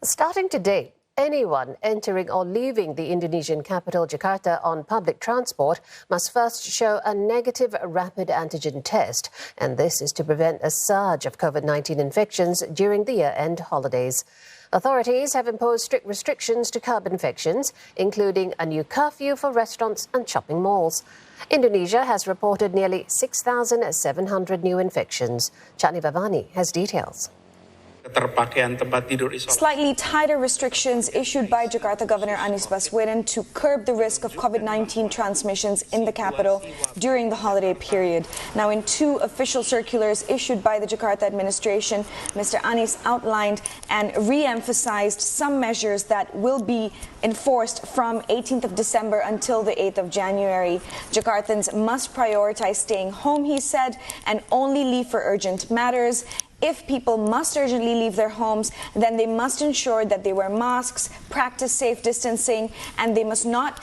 Starting today, anyone entering or leaving the Indonesian capital Jakarta on public transport must first show a negative rapid antigen test, and this is to prevent a surge of COVID-19 infections during the year-end holidays. Authorities have imposed strict restrictions to curb infections, including a new curfew for restaurants and shopping malls. Indonesia has reported nearly 6,700 new infections. Chani Bhavani has details. Slightly tighter restrictions issued by Jakarta Governor Anies Baswedan to curb the risk of COVID-19 transmissions in the capital during the holiday period. Now, in two official circulars issued by the Jakarta administration, Mr. Anies outlined and re-emphasized some measures that will be enforced from 18th of December until the 8th of January. Jakartans must prioritize staying home, he said, and only leave for urgent matters. If people must urgently leave their homes, then they must ensure that they wear masks, practice safe distancing, and they must not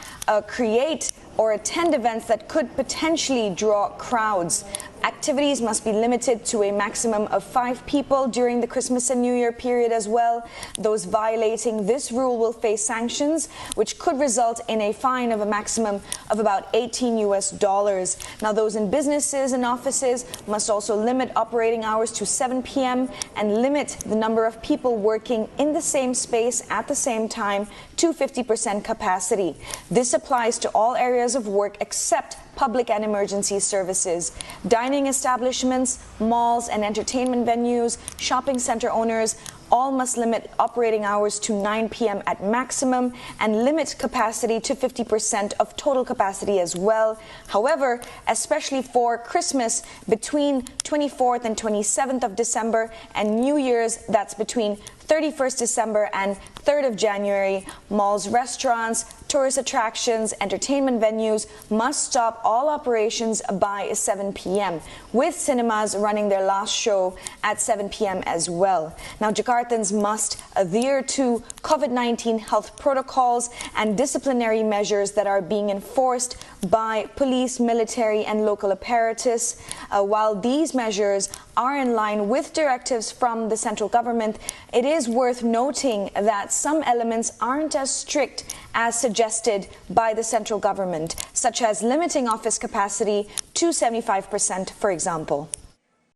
create or attend events that could potentially draw crowds. Activities must be limited to a maximum of 5 people during the Christmas and New Year period as well. Those violating this rule will face sanctions, which could result in a fine of a maximum of about $18. Now, those in businesses and offices must also limit operating hours to 7 p.m. and limit the number of people working in the same space at the same time to 50% capacity. This applies to all areas of work except public and emergency services. Dining establishments, malls and entertainment venues, shopping center owners all must limit operating hours to 9 p.m. at maximum and limit capacity to 50% of total capacity as well. However, especially for Christmas between 24th and 27th of December and New Year's, that's between 31st December and 3rd of January, malls, restaurants, tourist attractions, entertainment venues must stop all operations by 7 p.m., with cinemas running their last show at 7 p.m. as well. Now, Jakartans must adhere to COVID-19 health protocols and disciplinary measures that are being enforced by police, military, and local apparatus. While these measures are in line with directives from the central government, it is worth noting that some elements aren't as strict as suggested by the central government, such as limiting office capacity to 75%, for example.